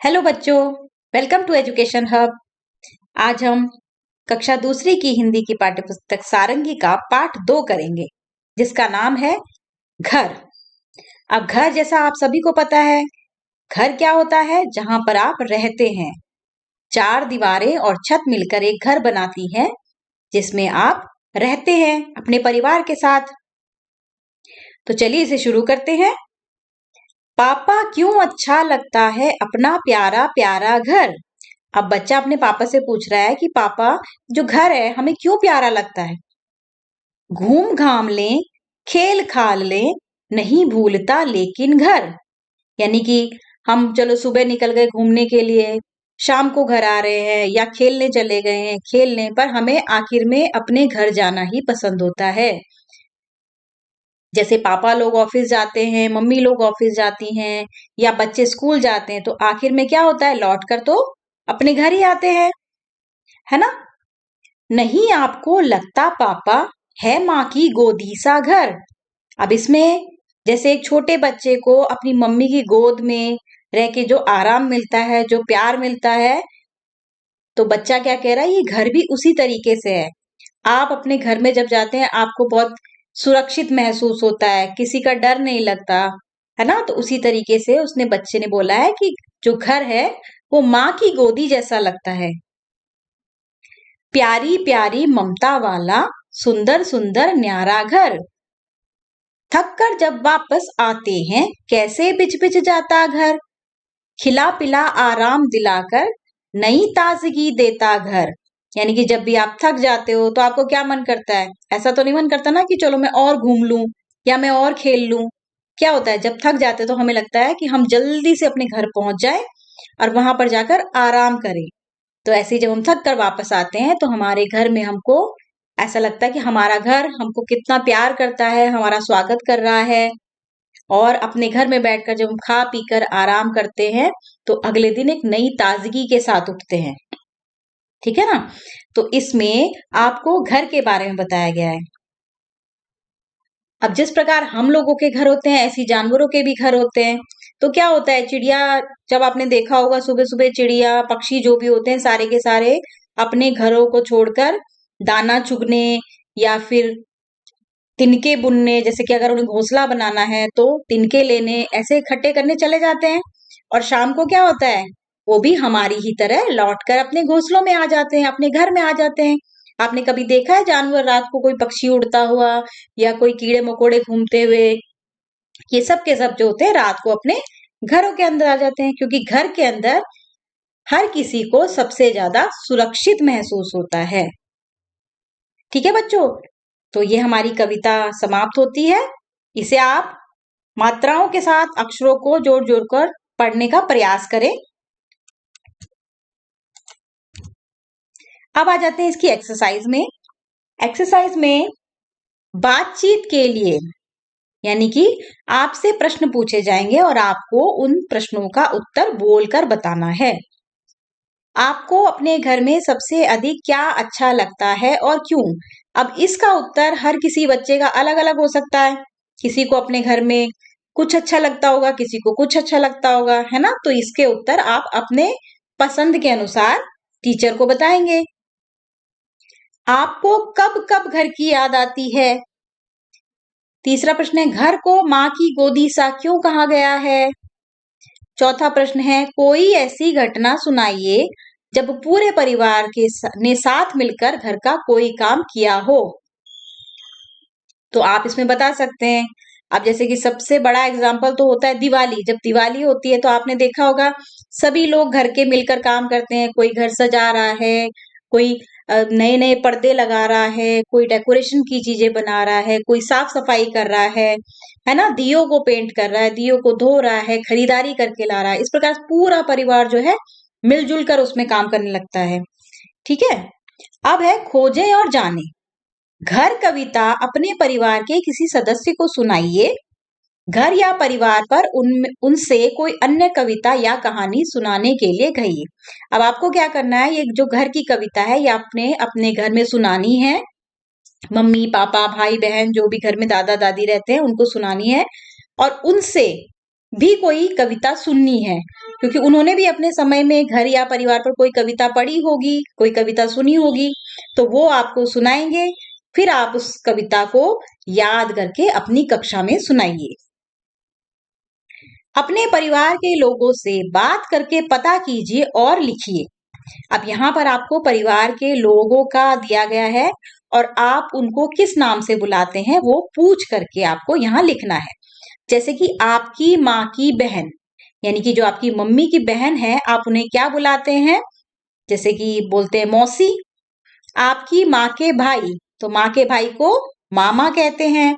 Hello बच्चों, welcome to education hub. आज हम कक्षा दूसरी की हिंदी की पाठ्यपुस्तक सारंगी का पाठ 2 करेंगे, जिसका नाम है घर। अब घर जैसा आप सभी को पता है, घर क्या होता है? जहां पर आप रहते हैं। 4 दीवारें और छत मिलकर एक घर बनाती हैं, जिसमें आप रहते हैं अपने परिवार के साथ। तो चलिए इसे शुरू करते हैं। पापा क्यों अच्छा लगता है अपना प्यारा प्यारा घर। अब बच्चा अपने पापा से पूछ रहा है कि पापा, जो घर है हमें क्यों प्यारा लगता है। घूम घाम लें, खेल खाल लें, नहीं भूलता लेकिन घर। यानी कि हम चलो सुबह निकल गए घूमने के लिए, शाम को घर आ रहे हैं या खेलने चले गए हैं, खेलने पर हमें आखिर में अपने घर जाना ही पसंद होता है। जैसे पापा लोग ऑफिस जाते हैं, मम्मी लोग ऑफिस जाती हैं या बच्चे स्कूल जाते हैं, तो आखिर में क्या होता है? लौट कर तो अपने घर ही आते हैं, है ना। नहीं आपको लगता पापा है माँ की गोदी सा घर। अब इसमें जैसे एक छोटे बच्चे को अपनी मम्मी की गोद में रह के जो आराम मिलता है, जो प्यार मिलता है, तो बच्चा क्या कह रहा है? ये घर भी उसी तरीके से है। आप अपने घर में जब जाते हैं आपको बहुत सुरक्षित महसूस होता है, किसी का डर नहीं लगता, है ना। तो उसी तरीके से उसने बच्चे ने बोला है कि जो घर है वो माँ की गोदी जैसा लगता है। प्यारी प्यारी ममता वाला सुंदर सुंदर न्यारा घर। थक कर जब वापस आते हैं कैसे बिछ बिछ जाता घर। खिला पिला आराम दिलाकर नई ताजगी देता घर। यानी कि जब भी आप थक जाते हो तो आपको क्या मन करता है? ऐसा तो नहीं मन करता ना कि चलो मैं और घूम लूं या मैं और खेल लूं। क्या होता है, जब थक जाते तो हमें लगता है कि हम जल्दी से अपने घर पहुंच जाएं और वहां पर जाकर आराम करें। तो ऐसे ही जब हम थक कर वापस आते हैं तो हमारे घर में हमको ऐसा लगता है कि हमारा घर हमको कितना प्यार करता है, हमारा स्वागत कर रहा है। और अपने घर में बैठकर जब हम खा पी कर आराम करते हैं तो अगले दिन एक नई ताजगी के साथ उठते हैं। ठीक है ना। तो इसमें आपको घर के बारे में बताया गया है। अब जिस प्रकार हम लोगों के घर होते हैं ऐसी जानवरों के भी घर होते हैं। तो क्या होता है, चिड़िया, जब आपने देखा होगा सुबह सुबह चिड़िया पक्षी जो भी होते हैं सारे के सारे अपने घरों को छोड़कर दाना चुगने या फिर तिनके बुनने, जैसे कि अगर उन्हें घोंसला बनाना है तो तिनके लेने, ऐसे इकट्ठे करने चले जाते हैं। और शाम को क्या होता है, वो भी हमारी ही तरह लौटकर अपने घोंसलों में आ जाते हैं, अपने घर में आ जाते हैं। आपने कभी देखा है जानवर रात को कोई पक्षी उड़ता हुआ या कोई कीड़े मकोड़े घूमते हुए? ये सब के सब जो होते हैं रात को अपने घरों के अंदर आ जाते हैं, क्योंकि घर के अंदर हर किसी को सबसे ज्यादा सुरक्षित महसूस होता है। ठीक है बच्चों, तो ये हमारी कविता समाप्त होती है। इसे आप मात्राओं के साथ अक्षरों को जोड़ जोड़ कर पढ़ने का प्रयास करें। अब आ जाते हैं इसकी एक्सरसाइज में। एक्सरसाइज में बातचीत के लिए, यानी कि आपसे प्रश्न पूछे जाएंगे और आपको उन प्रश्नों का उत्तर बोलकर बताना है। आपको अपने घर में सबसे अधिक क्या अच्छा लगता है और क्यों? अब इसका उत्तर हर किसी बच्चे का अलग अलग हो सकता है। किसी को अपने घर में कुछ अच्छा लगता होगा, किसी को कुछ अच्छा लगता होगा, है ना। तो इसके उत्तर आप अपने पसंद के अनुसार टीचर को बताएंगे। आपको कब कब घर की याद आती है? तीसरा प्रश्न है, घर को माँ की गोदी सा क्यों कहा गया है? चौथा प्रश्न है, कोई ऐसी घटना सुनाइए जब पूरे परिवार ने साथ मिलकर घर का कोई काम किया हो। तो आप इसमें बता सकते हैं। अब जैसे कि सबसे बड़ा एग्जाम्पल तो होता है दिवाली। जब दिवाली होती है तो आपने देखा होगा सभी लोग घर के मिलकर काम करते हैं। कोई घर सजा रहा है, कोई नए नए पर्दे लगा रहा है, कोई डेकोरेशन की चीजें बना रहा है, कोई साफ सफाई कर रहा है ना, दियो को पेंट कर रहा है, दियो को धो रहा है, खरीदारी करके ला रहा है। इस प्रकार पूरा परिवार जो है मिलजुल कर उसमें काम करने लगता है। ठीक है। अब है खोजें और जाने। घर कविता अपने परिवार के किसी सदस्य को सुनाइए। घर या परिवार पर उनसे कोई अन्य कविता या कहानी सुनाने के लिए कहिए। अब आपको क्या करना है, ये जो घर की कविता है ये आपने अपने घर में सुनानी है। मम्मी पापा भाई बहन जो भी घर में दादा दादी रहते हैं उनको सुनानी है और उनसे भी कोई कविता सुननी है, क्योंकि उन्होंने भी अपने समय में घर या परिवार पर कोई कविता पढ़ी होगी, कोई कविता सुनी होगी, तो वो आपको सुनाएंगे। फिर आप उस कविता को याद करके अपनी कक्षा में सुनाइए। अपने परिवार के लोगों से बात करके पता कीजिए और लिखिए। अब यहाँ पर आपको परिवार के लोगों का दिया गया है और आप उनको किस नाम से बुलाते हैं वो पूछ करके आपको यहाँ लिखना है। जैसे कि आपकी माँ की बहन, यानी कि जो आपकी मम्मी की बहन है, आप उन्हें क्या बुलाते हैं? जैसे कि बोलते हैं मौसी। आपकी माँ के भाई, तो माँ के भाई को मामा कहते हैं।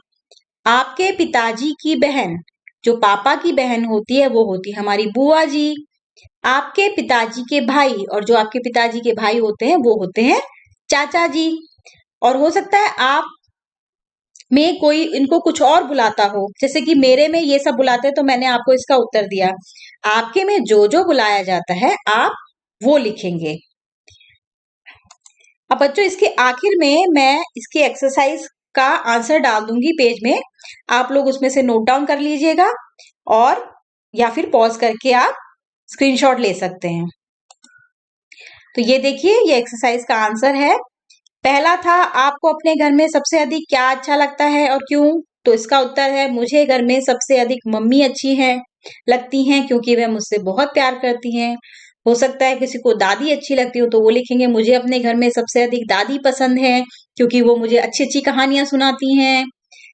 आपके पिताजी की बहन, जो पापा की बहन होती है वो होती है हमारी बुआ जी। आपके पिताजी के भाई, और जो आपके पिताजी के भाई होते हैं वो होते हैं चाचा जी। और हो सकता है आप में कोई इनको कुछ और बुलाता हो, जैसे कि मेरे में ये सब बुलाते हैं तो मैंने आपको इसका उत्तर दिया। आपके में जो जो बुलाया जाता है आप वो लिखेंगे। अब बच्चों इसके आखिर में मैं इसकी एक्सरसाइज का आंसर डाल दूंगी पेज में, आप लोग उसमें से नोट डाउन कर लीजिएगा और या फिर पॉज करके आप स्क्रीनशॉट ले सकते हैं। तो ये देखिए, ये एक्सरसाइज का आंसर है। पहला था, आपको अपने घर में सबसे अधिक क्या अच्छा लगता है और क्यों? तो इसका उत्तर है, मुझे घर में सबसे अधिक मम्मी अच्छी हैं लगती हैं, क्योंकि वह मुझसे बहुत प्यार करती हैं। हो सकता है किसी को दादी अच्छी लगती हो, तो वो लिखेंगे, मुझे अपने घर में सबसे अधिक दादी पसंद है, क्योंकि वो मुझे अच्छी अच्छी कहानियां सुनाती हैं,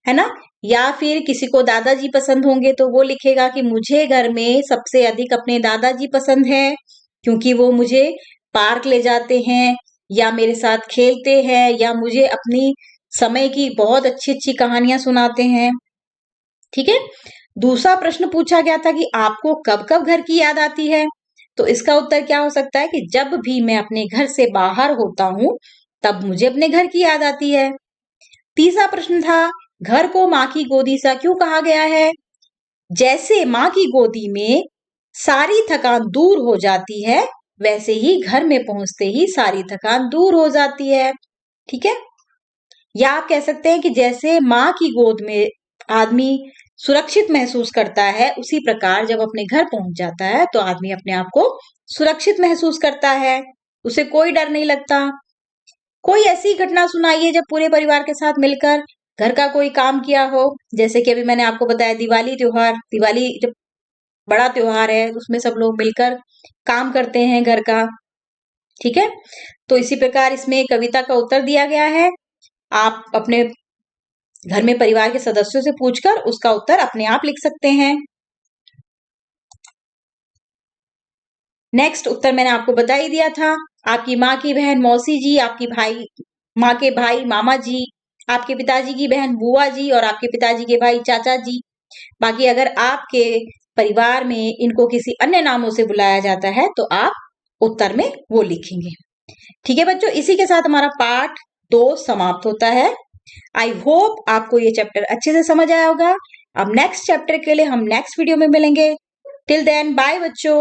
है ना। या फिर किसी को दादाजी पसंद होंगे, तो वो लिखेगा कि मुझे घर में सबसे अधिक अपने दादाजी पसंद है, क्योंकि वो मुझे पार्क ले जाते हैं या मेरे साथ खेलते हैं या मुझे अपनी समय की बहुत अच्छी अच्छी कहानियां सुनाते हैं। ठीक है। दूसरा प्रश्न पूछा गया था कि आपको कब कब घर की याद आती है? तो इसका उत्तर क्या हो सकता है कि जब भी मैं अपने घर से बाहर होता हूं तब मुझे अपने घर की याद आती है। तीसरा प्रश्न था, घर को माँ की गोदी सा क्यों कहा गया है? जैसे माँ की गोदी में सारी थकान दूर हो जाती है, वैसे ही घर में पहुंचते ही सारी थकान दूर हो जाती है। ठीक है। या आप कह सकते हैं कि जैसे माँ की गोद में आदमी सुरक्षित महसूस करता है, उसी प्रकार जब अपने घर पहुंच जाता है तो आदमी अपने आप को सुरक्षित महसूस करता है, उसे कोई डर नहीं लगता। कोई ऐसी घटना सुनाइए जब पूरे परिवार के साथ मिलकर घर का कोई काम किया हो। जैसे कि अभी मैंने आपको बताया दिवाली त्योहार, दिवाली जब बड़ा त्योहार है उसमें सब लोग मिलकर काम करते हैं घर का। ठीक है। तो इसी प्रकार इसमें कविता का उत्तर दिया गया है। आप अपने घर में परिवार के सदस्यों से पूछकर उसका उत्तर अपने आप लिख सकते हैं। नेक्स्ट उत्तर मैंने आपको बता ही दिया था। आपकी माँ की बहन मौसी जी, आपकी माँ के भाई मामा जी, आपके पिताजी की बहन बुआ जी और आपके पिताजी के भाई चाचा जी। बाकी अगर आपके परिवार में इनको किसी अन्य नामों से बुलाया जाता है तो आप उत्तर में वो लिखेंगे। ठीक है बच्चों, इसी के साथ हमारा पार्ट 2 समाप्त होता है। आई होप आपको ये चैप्टर अच्छे से समझ आया होगा। अब नेक्स्ट चैप्टर के लिए हम नेक्स्ट वीडियो में मिलेंगे। टिल देन बाय बच्चों।